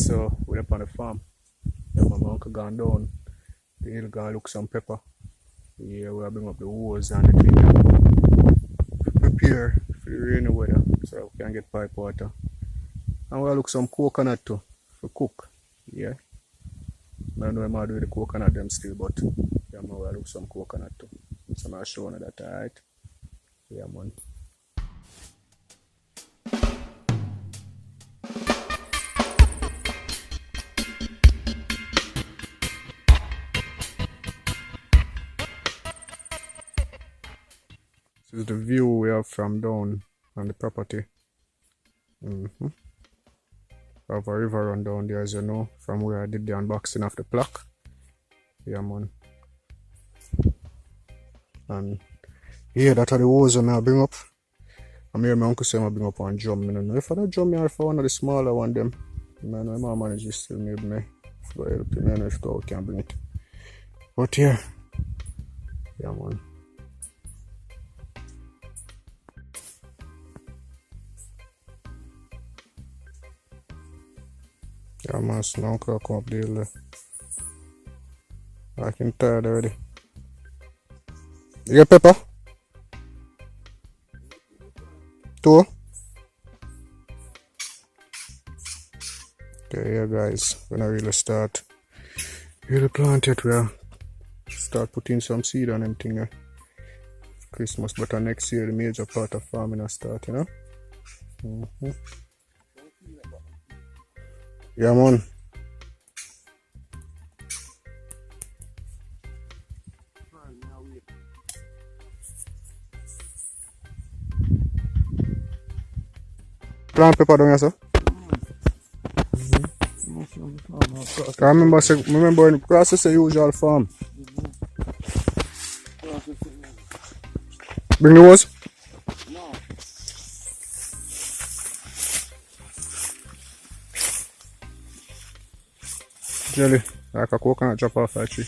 so we're up on the farm. Yeah, my uncle gone down the hill, gonna look some pepper. Yeah, we'll bring up the hose and the thing prepare for the rainy weather so we can get pipe water. And we'll look some coconut too for cook. Yeah. I don't know if I'm doing the coconut them still, but yeah, man, we'll look some coconut too. So I'll show you that, alright? Yeah, man. This is the view we have from down on the property. We have a river run down there, as you know, from where I did the unboxing of the plaque. Yeah, man. And yeah, that's the hose I bring up. I hear my uncle say I bring up one drum. I don't know if I don't drum or if I one of the smaller one them. I know my manager still maybe me. If I help him, I know if I can bring it. But yeah. Yeah, man. Yeah, man, so now I'll come up there. I can tired already. You get pepper? 2? Okay, yeah, guys, when I really start plant it, we'll start putting some seed on them thing. Christmas, but next year the major part of farming will start, you know? Yeah, man. Plant pepper down here, sir? I remember when the process is the usual farm. Bring the hose? No. Jelly, like a coconut drop off that tree.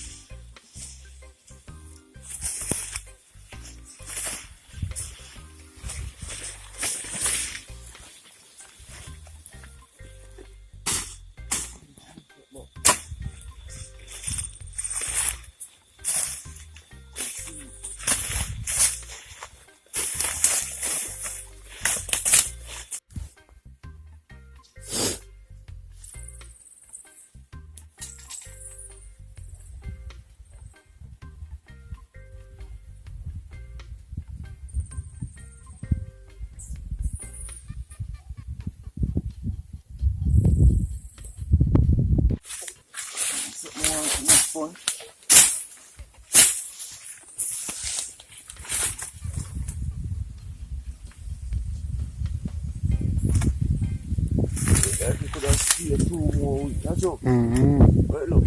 You could have stayed 2 more weeks. That's all. But look,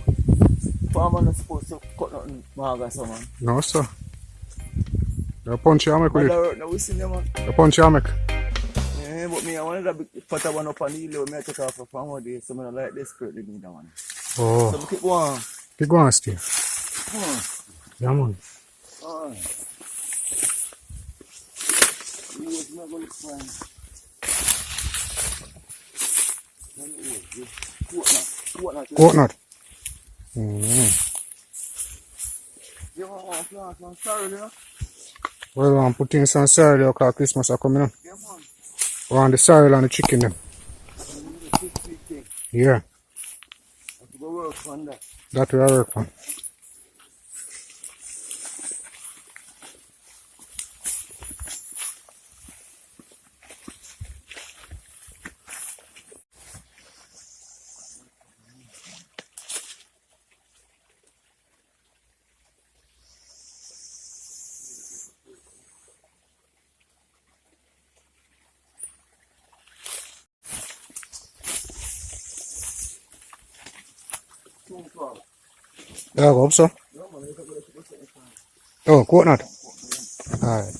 farmer not supposed to cut nothing maga, so man. No, sir. You punch your hammock with it. No, we see them, man. You punch your hammock. Yeah, but me, I wanted a big fatter one up on the hill. I take off a farmer day, so I don't like this spirit they need that one. Oh. So I keep going. Keep going, Steve. Yeah, man. Alright. It's not going to find. Coconut. Well, I'm putting some cereal because Christmas are coming up. Yeah, man. We want the cereal and the chicken them. Yeah. That will work on that. That will work on. Yeah, I hope so. Oh, coconut. Alright.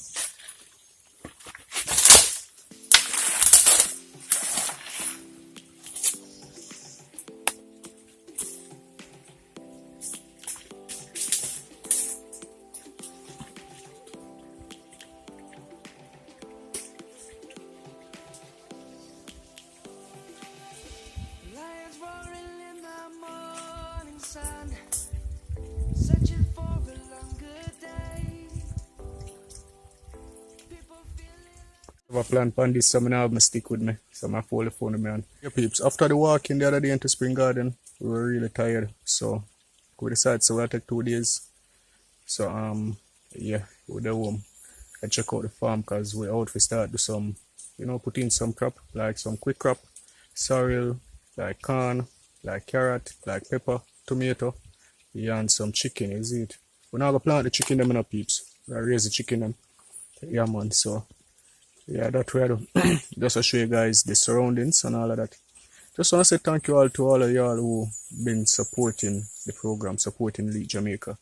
a plan on this, so I have my stick with me. So I fold the phone with me on. Yeah, peeps. After the walk in the other day into Spring Garden, we were really tired. So we decided so we'll take 2 days. So yeah, we're there home. I check out the farm because we're out to start do some, put in some crop, like some quick crop, sorrel, like corn, like carrot, like pepper, tomato, yeah, and some chicken, is it? We're not gonna plant the chicken them in our peeps. We're raise the chicken them. Yeah man, so yeah, that's where I do. Just to show you guys the surroundings and all of that. Just want to say thank you all to all of y'all who been supporting the program, supporting Lead Jamaica,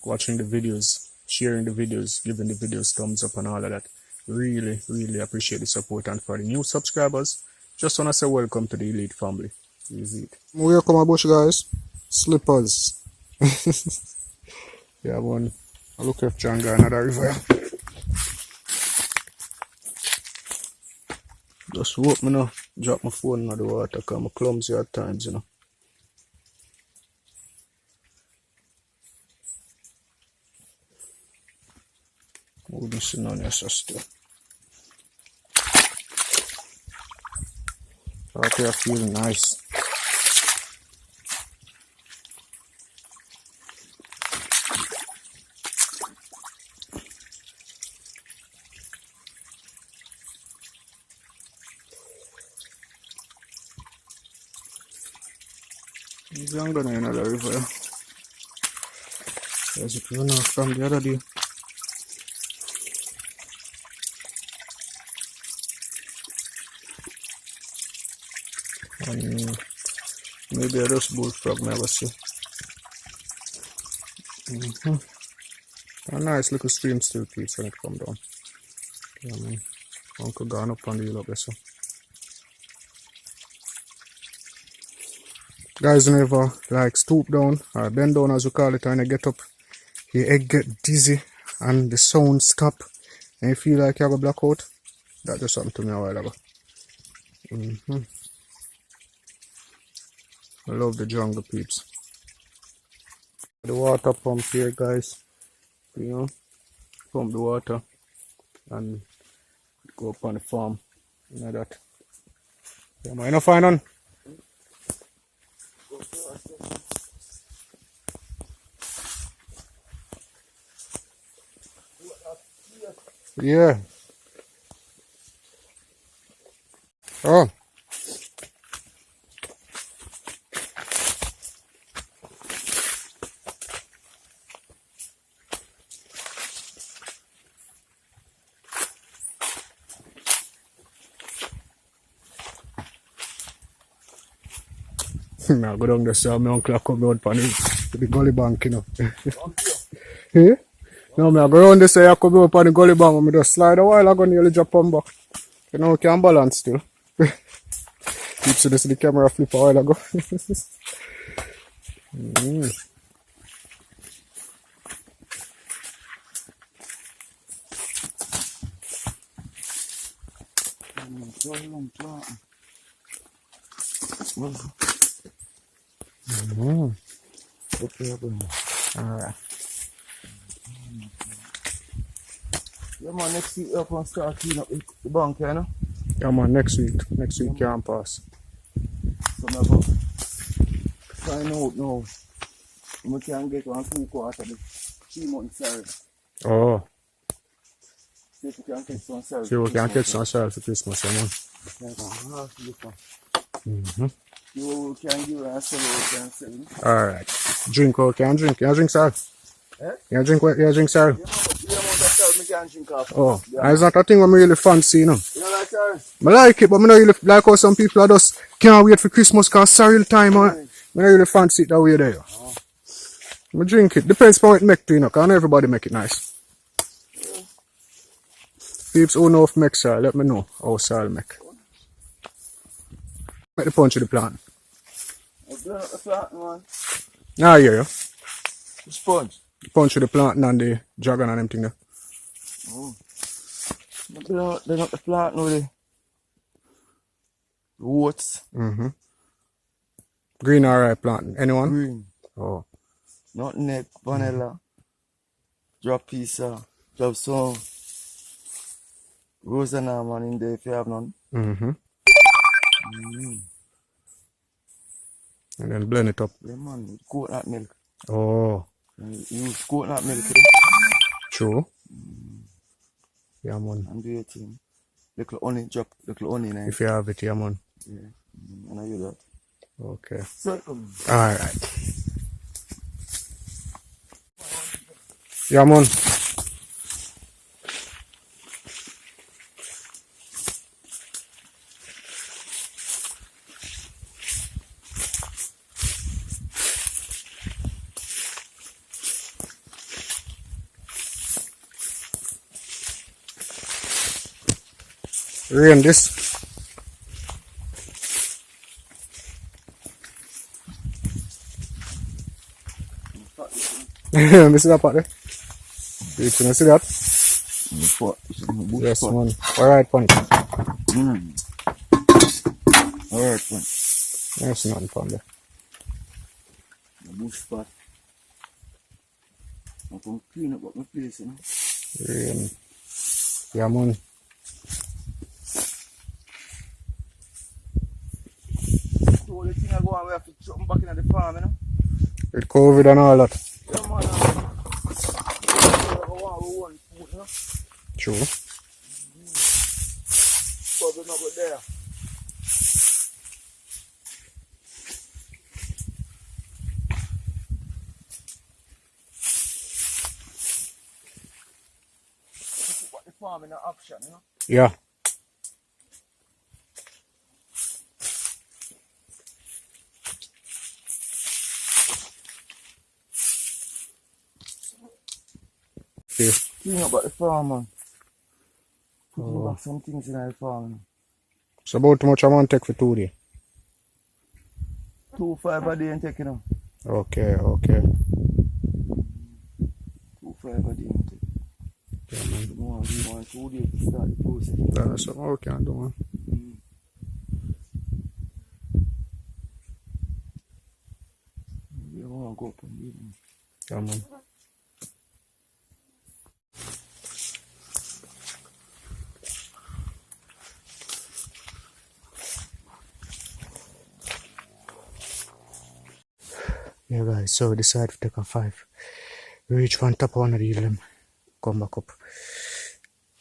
watching the videos, sharing the videos, giving the videos thumbs up and all of that. Really, really appreciate the support. And for the new subscribers, just want to say welcome to the Elite family. Easy it. Welcome my bush guys. Slippers. Yeah man. I look at John got another river. Just hope me no drop my phone in the water because I'm clumsy at times, Wouldn't see none of still. Out here feeling nice. He's younger than another river. As it run off from the other day. And maybe a rust bullfrog never see. A nice little stream still keeps when it come down. Yeah, man. Uncle gone up on the hill up there so. Guys never like stoop down or bend down as we call it and you get up. Your egg get dizzy and the sound stop and you feel like you have a blackout. That just happened to me a while ago. I love the jungle peeps. The water pump here guys. Pump the water and go up on the farm. That. Yeah, man, you find on? Yeah. Oh. I go down there, so my uncle come out for the gully bank, Yeah? No, I go down there, so I come out for the gully bank, and I just slide a while, I go nearly drop on back. You can balance still. Keep so this the camera flip a while ago. Alright. Yeah man, next week up and start clean up the bank, Yeah man, next week can't pass. So I'm going to find out now we can get 1 2 quarter the 3 months salary. Oh. See if we can catch some salary. See if we can catch some salary for Christmas, You can give us a sell. Alright. Drink or can drink? You drink sir? Eh? You drink sir? Oh, it's not a thing I'm really fancy, You don't like sir? I like it, but I don't really like how some people are just can't wait for Christmas because cereal time, I don't really fancy it that way there. Oh. I drink it. Depends on what it make to, because not everybody make it nice. Yeah. Peeps who know if make soil, let me know how soil make. Make the punch of the plant. The plant, man. Ah, yeah. The sponge. The punch of the plant and the dragon and them thing there. Oh. They're not the plant, no, the oats. Green or right plant? Anyone? Green. Oh. Not neck, vanilla. Drop pizza. Drop some. rose and almond in there if you have none. And then blend it up. Yeah, man, with coconut milk. Oh. Use coconut milk. True. Yeah, man. And do your thing. Little honey, drop little honey in it. If you have it, yeah, man. Yeah. And I use that. Okay. So, Alright. Yeah, man. Rain this. This is that part there. You can see that? Yes, man. Alright, pon it. Alright, man. There's nothing from there. The bush spot. I'm going to clean up my place, you know. Rain. Yeah, man. So the thing I go on, we have to jump back in the farm, you know. With COVID and all that. Yeah, man. We want food, you know. True. Probably not go there. Put the farm in an option, you know. Yeah. Okay. Think about the farm, man. Put back some things in the farm. So about how much I want to take for 2 days? 2.5 a day and take, you know. Okay, okay. 2.5 a day and take. Yeah, man. We want 2 days to start the process. That's something we can do, man. We want to go up and do it. Yeah, man. Yeah, guys, so we decided to take a 5. We reach one top of one of the hill, come back up.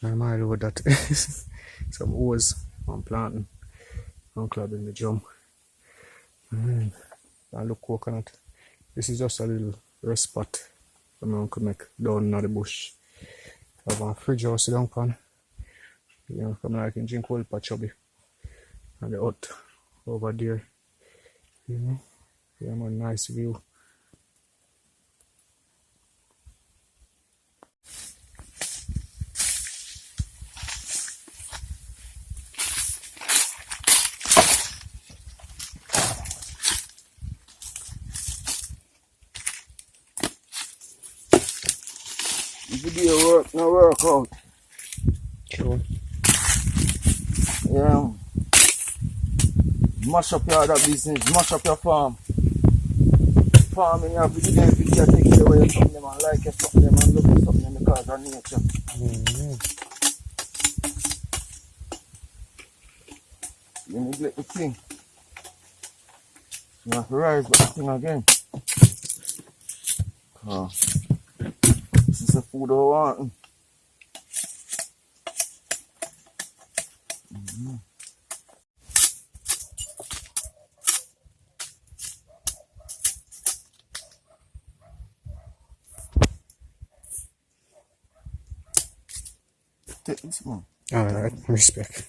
I'm all over that. Some hose, I'm planting, I'm clapping the drum. And look, coconut. This is just a little rest spot that my uncle make down in the bush. I have a fridge house sit down pan. You know, come like and drink cold for chubby. And the hut over there. You know. Yeah, man, nice view. If you do your work, no work out. True. Yeah. Mash up your other business, mash up your farm. Farming, you have to do them every day, take care away from them and like something them and love something them because of nature. You neglect the thing. You have to rise back the thing again. This is the food I want. Take this one. Alright, respect.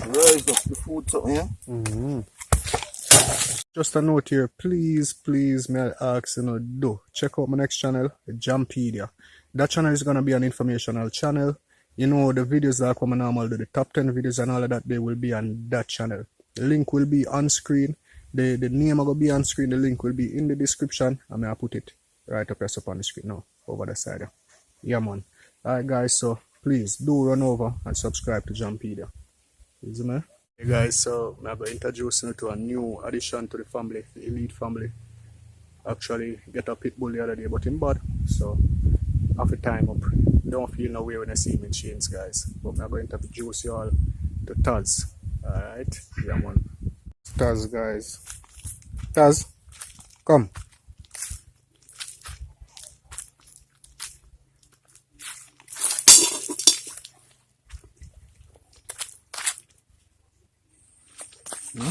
Rise up the food something, yeah? Just a note here, please, may I ask, do check out my next channel, Jampedia. That channel is gonna be an informational channel. You know, the videos that come normal, the top 10 videos and all of that, they will be on that channel. The link will be on screen. The name will be on screen. The link will be in the description. I'm gonna put it right up on the screen now, over the side. Yeah, man. Alright, guys, so please do run over and subscribe to Jampedia. Easy, man. Hey guys, so I'm going to introduce you to a new addition to the family, the elite family. Actually, get a pit bull the other day, but in bad. So have a time up. Don't feel no way when I see me chains, guys. But I'm going to be juice you all to Taz. Alright? Yeah, man. Taz, guys. Taz, come. Hmm?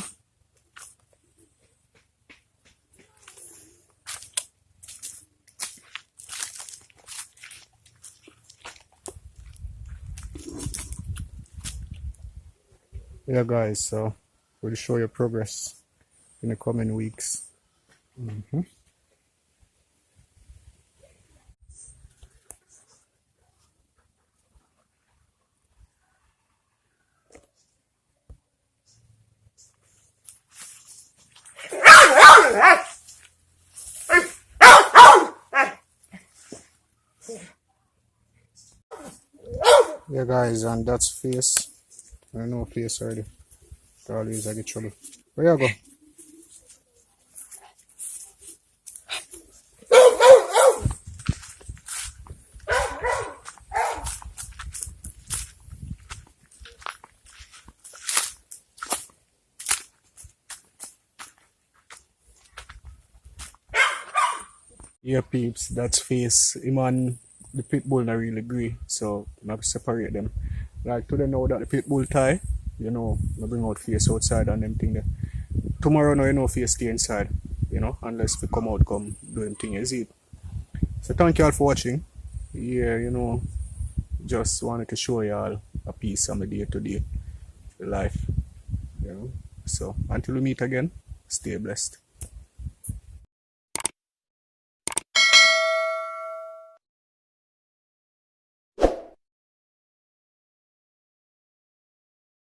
Yeah, guys, so we'll show you progress in the coming weeks. Yeah, guys, and that's face. I know face already. Always I get trouble. Where you go? Yeah, peeps, that's face. Him and the pit bull not really agree, so I have to separate them. Like today now that the pit bull tie, you know, I bring out face outside and them thing there. Tomorrow now you know face stay inside, you know, unless we come out come do them thing, you see it. So thank you all for watching. Yeah, you know, just wanted to show you all a piece of my day to day life. You know. So until we meet again, stay blessed.